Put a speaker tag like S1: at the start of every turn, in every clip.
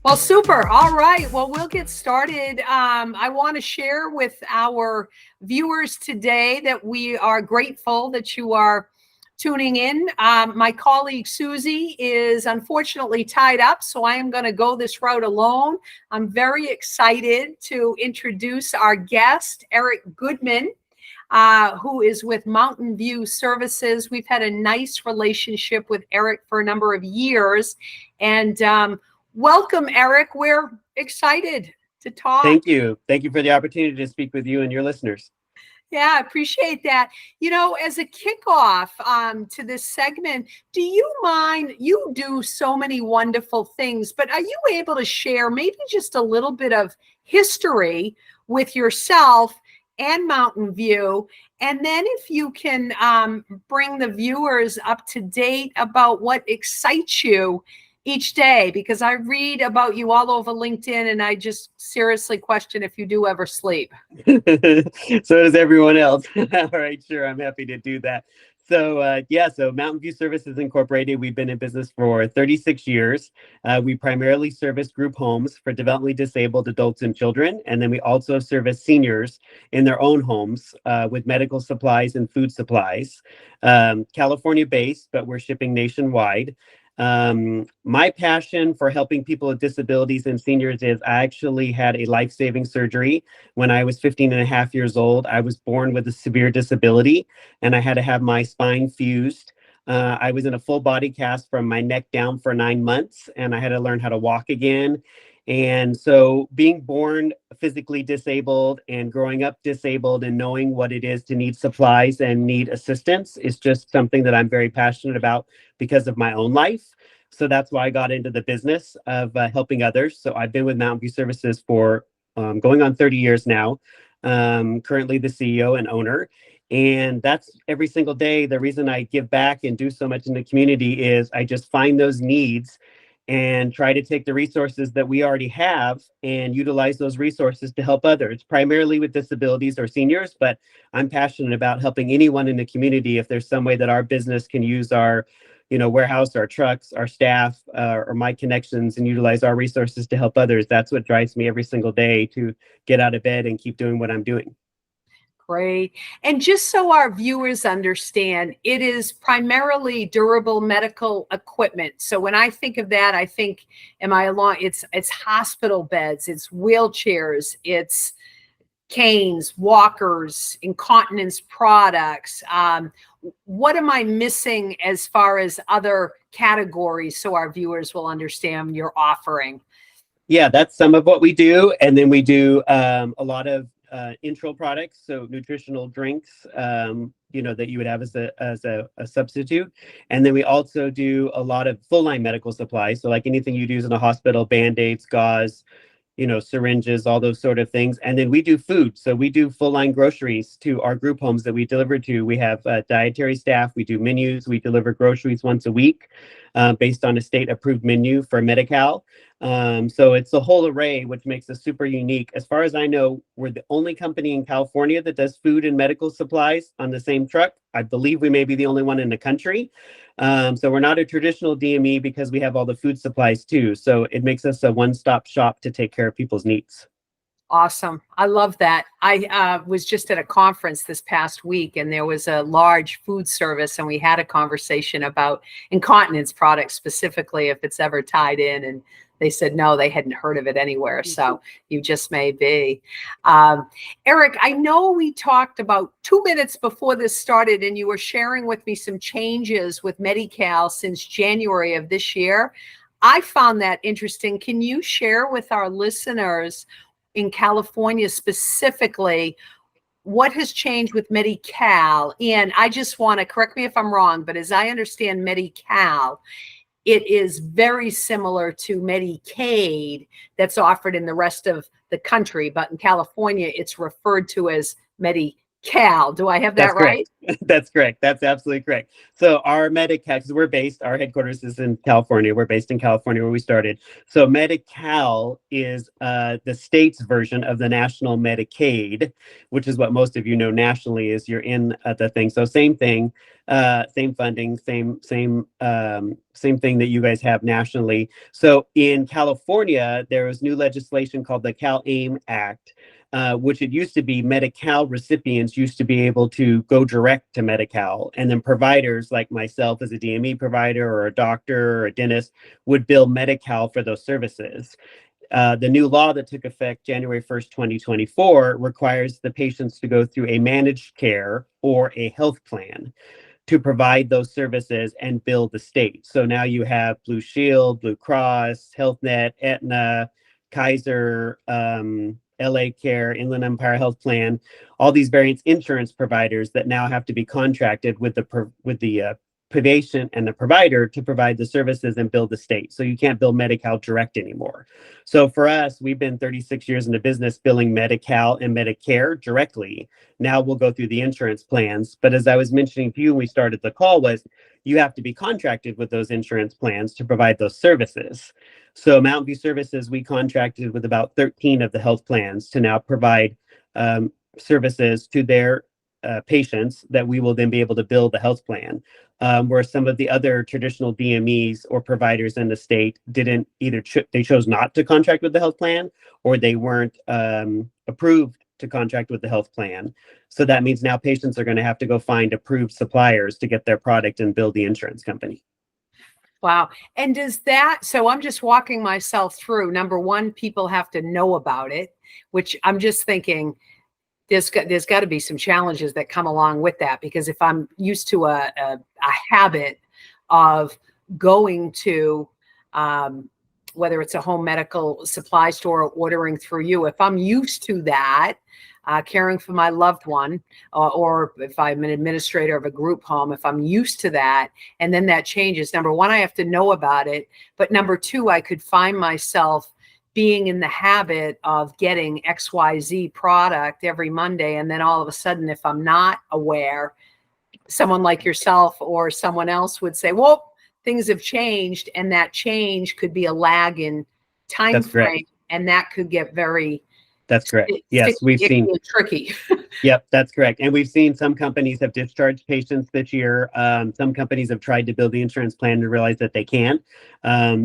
S1: Well, super. All right. Well, we'll get started. I want to share with our viewers today that we are grateful that you are tuning in. My colleague Susie is unfortunately tied up, so I am going to go this route alone. I'm very excited to introduce our guest, Eric Goodman, who is with Mountain View Services. We've had a nice relationship with Eric for a number of years, and welcome, Eric. We're excited to talk.
S2: Thank you. Thank you for the opportunity to speak with you and your listeners.
S1: Yeah, I appreciate that. You know, as a kickoff to this segment, do you mind, you do so many wonderful things, but are you able to share maybe just a little bit of history with yourself and Mountain View? And then if you can bring the viewers up to date about what excites you each day, because I read about you all over LinkedIn and I just seriously question if you do ever sleep.
S2: So does everyone else. All right, sure. I'm happy to do that. So so Mountain View Services Incorporated, we've been in business for 36 years. We primarily service group homes for developmentally disabled adults and children. And then we also service seniors in their own homes with medical supplies and food supplies. California based, but we're shipping nationwide. My passion for helping people with disabilities and seniors is I actually had a life-saving surgery when I was 15 and a half years old. I was born with a severe disability and I had to have my spine fused. I was in a full body cast from my neck down for 9 months and I had to learn how to walk again. And so being born physically disabled and growing up disabled and knowing what it is to need supplies and need assistance is just something that I'm very passionate about because of my own life. So that's why I got into the business of helping others. So I've been with Mountain View Services for going on 30 years now, currently the CEO and owner. And that's every single day. The reason I give back and do so much in the community is I just find those needs and try to take the resources that we already have and utilize those resources to help others, primarily with disabilities or seniors. But I'm passionate about helping anyone in the community if there's some way that our business can use our warehouse, our trucks, our staff, or my connections and utilize our resources to help others. That's what drives me every single day to get out of bed and keep doing what I'm doing.
S1: Great. And just so our viewers understand, it is primarily durable medical equipment. So when I think of that, I think, it's hospital beds, it's wheelchairs, it's canes, walkers, incontinence products. What am I missing as far as other categories so our viewers will understand your offering?
S2: Yeah, that's some of what we do. And then we do a lot of intro products, so nutritional drinks, that you would have as a substitute. And then we also do a lot of full line medical supplies. So like anything you'd use in a hospital, Band-Aids, gauze, syringes, all those sort of things. And then we do food. So we do full line groceries to our group homes that we deliver to. We have dietary staff. We do menus. We deliver groceries once a week based on a state approved menu for Medi-Cal. So it's a whole array, which makes us super unique. As far as I know, we're the only company in California that does food and medical supplies on the same truck. I believe we may be the only one in the country. So we're not a traditional DME because we have all the food supplies too. So it makes us a one-stop shop to take care of people's needs.
S1: Awesome. I love that. I was just at a conference this past week and there was a large food service and we had a conversation about incontinence products specifically, if it's ever tied in. And they said, no, they hadn't heard of it anywhere. So you just may be. Eric, I know we talked about 2 minutes before this started and you were sharing with me some changes with Medi-Cal since January of this year. I found that interesting. Can you share with our listeners in California specifically what has changed with Medi-Cal? And I just want to correct me if I'm wrong, but as I understand Medi-Cal, it is very similar to Medicaid that's offered in the rest of the country. But in California, it's referred to as Medi-Cal. Cal. Do I have
S2: That's
S1: that right?
S2: correct. That's correct. That's absolutely correct. So our Medi-Cal, because our headquarters is in California. We're based in California where we started. So Medi-Cal is the state's version of the national Medicaid, which is what most of you know nationally is you're in the thing. So same thing, same funding, same thing that you guys have nationally. So in California, there was new legislation called the Cal-AIM Act, which it used to be Medi-Cal recipients used to be able to go direct to Medi-Cal, and then providers like myself as a DME provider or a doctor or a dentist would bill Medi-Cal for those services. The new law that took effect January 1st, 2024 requires the patients to go through a managed care or a health plan to provide those services and bill the state. So now you have Blue Shield, Blue Cross, Health Net, Aetna, Kaiser, LA Care, Inland Empire Health Plan, all these various insurance providers that now have to be contracted with the patient and the provider to provide the services and bill the state. So you can't bill Medi-Cal direct anymore. So for us, we've been 36 years in the business billing Medi-Cal and Medicare directly. Now we'll go through the insurance plans. But as I was mentioning to you when we started the call was you have to be contracted with those insurance plans to provide those services. So Mountain View Services, we contracted with about 13 of the health plans to now provide services to their patients that we will then be able to bill the health plan. Where some of the other traditional DMEs or providers in the state didn't either they chose not to contract with the health plan, or they weren't approved to contract with the health plan. So that means now patients are going to have to go find approved suppliers to get their product and bill the insurance company.
S1: Wow. And does that, so I'm just walking myself through, number one, people have to know about it, which I'm just thinking there's got to be some challenges that come along with that, because if I'm used to a habit of going to, whether it's a home medical supply store or ordering through you, if I'm used to that, caring for my loved one, or if I'm an administrator of a group home, if I'm used to that, and then that changes, number one, I have to know about it. But number two, I could find myself being in the habit of getting XYZ product every Monday. And then all of a sudden, if I'm not aware, someone like yourself or someone else would say, well, things have changed, and that change could be a lag in time frame, and that could get very
S2: That's correct. Yes, we've seen
S1: tricky.
S2: Yep, that's correct. And we've seen some companies have discharged patients this year. Some companies have tried to build the insurance plan to realize that they can't.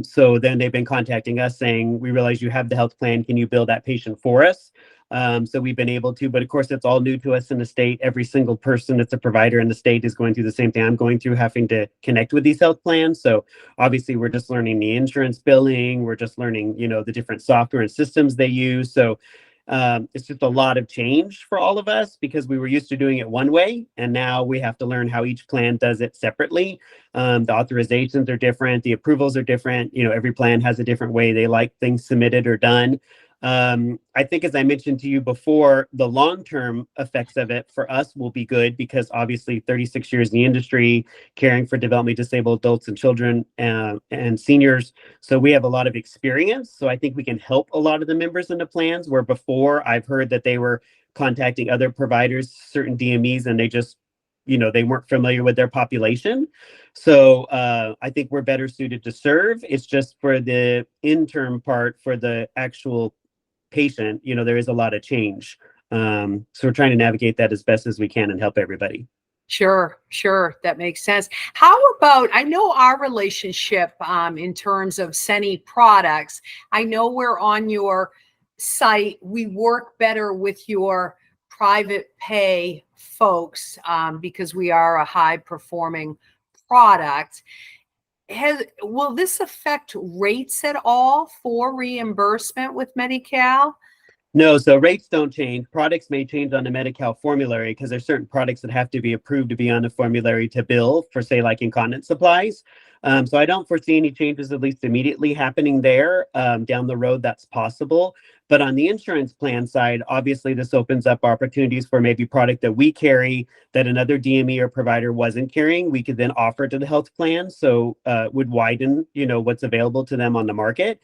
S2: So then they've been contacting us saying, we realize you have the health plan. Can you bill that patient for us? So we've been able to, but of course, it's all new to us in the state. Every single person that's a provider in the state is going through the same thing I'm going through, having to connect with these health plans. So obviously, we're just learning the insurance billing. We're just learning, the different software and systems they use. So it's just a lot of change for all of us, because we were used to doing it one way, and now we have to learn how each plan does it separately. The authorizations are different, the approvals are different. Every plan has a different way they like things submitted or done. I think, as I mentioned to you before, the long-term effects of it for us will be good, because obviously 36 years in the industry, caring for developmentally disabled adults and children and seniors. So we have a lot of experience. So I think we can help a lot of the members in the plans, where before I've heard that they were contacting other providers, certain DMEs, and they just, they weren't familiar with their population. So I think we're better suited to serve. It's just for the interim part, for the actual patient, there is a lot of change. So we're trying to navigate that as best as we can and help everybody.
S1: Sure. That makes sense. How about, I know our relationship in terms of Seni products, I know we're on your site. We work better with your private pay folks because we are a high performing product. Will this affect rates at all for reimbursement with Medi-Cal?
S2: No, so rates don't change. Products may change on the Medi-Cal formulary, because there's certain products that have to be approved to be on the formulary to bill for, say, like incontinence supplies. So I don't foresee any changes, at least immediately, happening there. Down the road, that's possible. But on the insurance plan side, obviously, this opens up opportunities for maybe product that we carry that another DME or provider wasn't carrying. We could then offer to the health plan. So would widen, what's available to them on the market.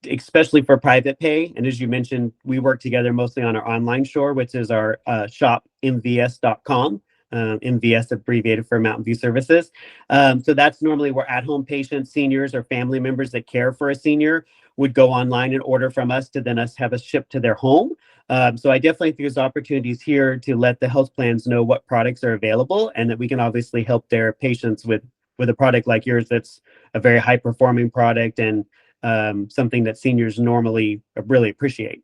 S2: especially for private pay. And as you mentioned, we work together mostly on our online store, which is our shop, 𝗵𝗵𝗲𝗀𝗏.com. 𝗵𝗵𝗲 abbreviated for Mountain View Services. So that's normally where at-home patients, seniors, or family members that care for a senior would go online and order from us to then us have us shipped to their home. So I definitely think there's opportunities here to let the health plans know what products are available, and that we can obviously help their patients with a product like yours that's a very high performing product and something that seniors normally really appreciate.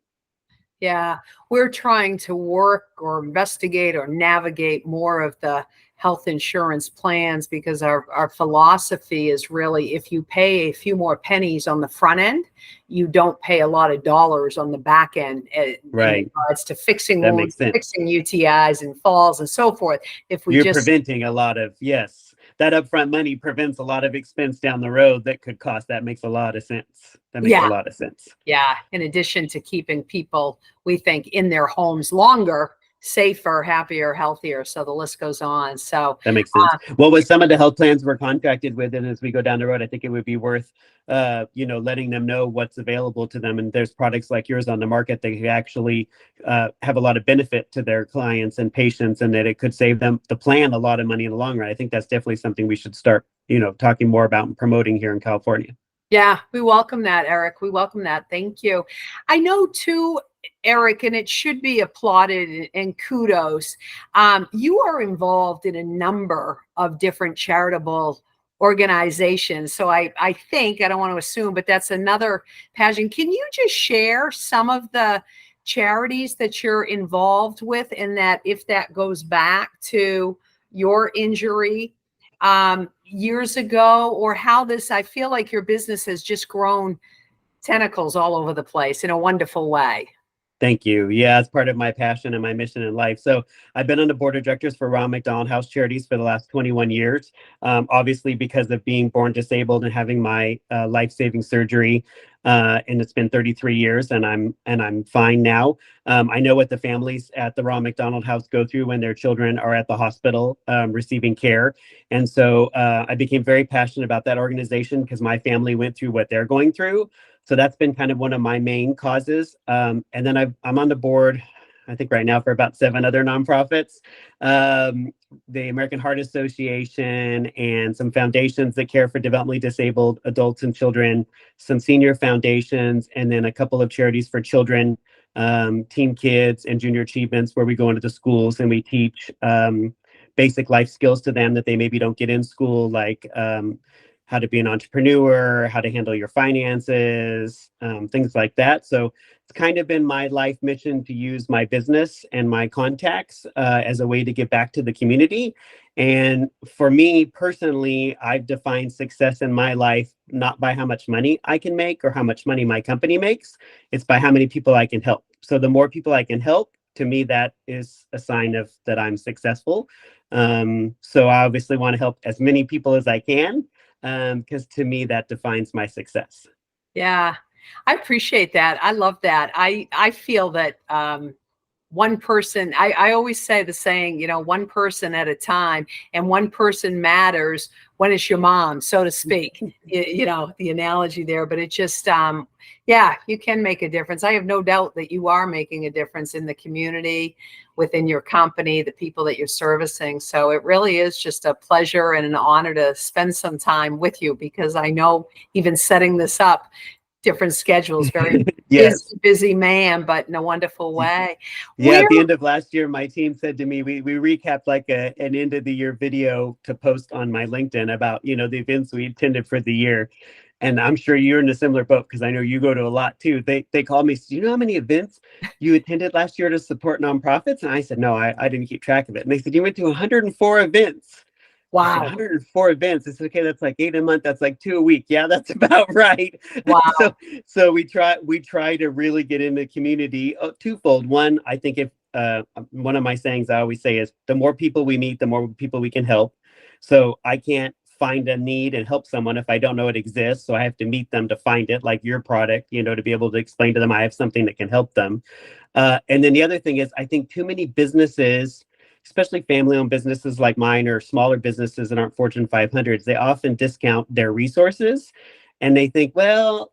S1: Yeah, we're trying to work or investigate or navigate more of the health insurance plans, because our philosophy is really, if you pay a few more pennies on the front end, you don't pay a lot of dollars on the back end in regards to fixing
S2: That
S1: wounds,
S2: makes sense.
S1: fixing UTIs and falls and so forth. If we
S2: You're preventing a lot of, yes, that upfront money prevents a lot of expense down the road that could cost. That makes a lot of sense. That makes a lot of sense.
S1: Yeah. In addition to keeping people, we think, in their homes longer, safer, happier, healthier. So the list goes on. So
S2: that makes sense. Well, with some of the health plans we're contracted with, and as we go down the road, I think it would be worth, letting them know what's available to them. And there's products like yours on the market that could actually have a lot of benefit to their clients and patients, and that it could save them, the plan, a lot of money in the long run. I think that's definitely something we should start, talking more about and promoting here in California.
S1: Yeah, we welcome that, Eric. We welcome that. Thank you. I know too, Eric, and it should be applauded and kudos. You are involved in a number of different charitable organizations. So I think, I don't want to assume, but that's another passion. Can you just share some of the charities that you're involved with, and that if that goes back to your injury years ago, or how this, I feel like your business has just grown tentacles all over the place in a wonderful way.
S2: Thank you. Yeah, it's part of my passion and my mission in life. So I've been on the board of directors for 𝗷𝗵𝗲𝗀𝗀𝗃 Charities for the last 21 years. Obviously, because of being born disabled and having my life-saving surgery, and it's been 33 years, and I'm fine now. I know what the families at the 𝗷𝗵𝗲𝗀𝗃 House go through when their children are at the hospital receiving care, and so I became very passionate about that organization because my family went through what they're going through. So that's been kind of one of my main causes. And then I'm on the board, I think right now, for about 7 other nonprofits, the American Heart Association, and some foundations that care for developmentally disabled adults and children, some senior foundations, and then a couple of charities for children, teen kids and junior achievements, where we go into the schools and we teach basic life skills to them that they maybe don't get in school, like how to be an entrepreneur, how to handle your finances, things like that. So it's kind of been my life mission to use my business and my contacts as a way to give back to the community. And for me personally, I've defined success in my life not by how much money I can make or how much money my company makes. It's by how many people I can help. So the more people I can help, to me, that is a sign of that I'm successful. So I obviously want to help as many people as I can, because to me, that defines my success.
S1: Yeah, I appreciate that. I love that. I feel that one person, I always say the saying, one person at a time, and one person matters when it's your mom, so to speak, the analogy there. But it just, yeah, you can make a difference. I have no doubt that you are making a difference in the community, within your company, the people that you're servicing. So it really is just a pleasure and an honor to spend some time with you, because I know even setting this up, different schedules, very
S2: yes.
S1: busy man, but in a wonderful way.
S2: Yeah, at the end of last year, my team said to me, we recapped like an end of the year video to post on my LinkedIn about, the events we attended for the year. And I'm sure you're in a similar boat, because I know you go to a lot too. They called me, do you know how many events you attended last year to support nonprofits? And I said, no, I didn't keep track of it. And they said, you went to 104 events.
S1: Wow.
S2: 104 events. It's okay. That's like 8 a month. That's like 2 a week. Yeah, that's about right.
S1: Wow.
S2: So we try to really get in the community twofold. One, I think if one of my sayings I always say is, the more people we meet, the more people we can help. So I can't find a need and help someone if I don't know it exists. So I have to meet them to find it, like your product, to be able to explain to them I have something that can help them. And then the other thing is, I think too many businesses, especially family-owned businesses like mine, or smaller businesses that aren't Fortune 500s, they often discount their resources. And they think, well,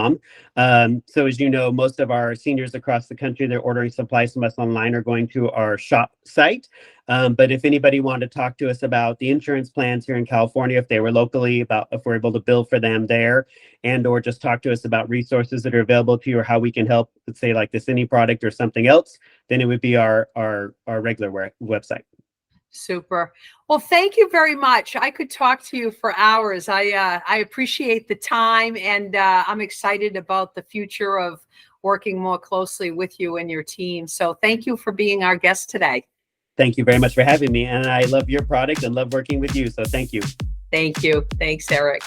S2: seniorsupply.com. So as you know, most of our seniors across the country, they're ordering supplies from us online or going to our shop site. But if anybody wanted to talk to us about the insurance plans here in California, if they were locally, about if we're able to bill for them there, and or just talk to us about resources that are available to you or how we can help, let's say like the Seni product or something else, then it would be our regular website.
S1: Super. Well, thank you very much. I could talk to you for hours. I appreciate the time, and I'm excited about the future of working more closely with you and your team. So thank you for being our guest today.
S2: Thank you very much for having me. And I love your product and love working with you. So thank you.
S1: Thank you. Thanks, Eric.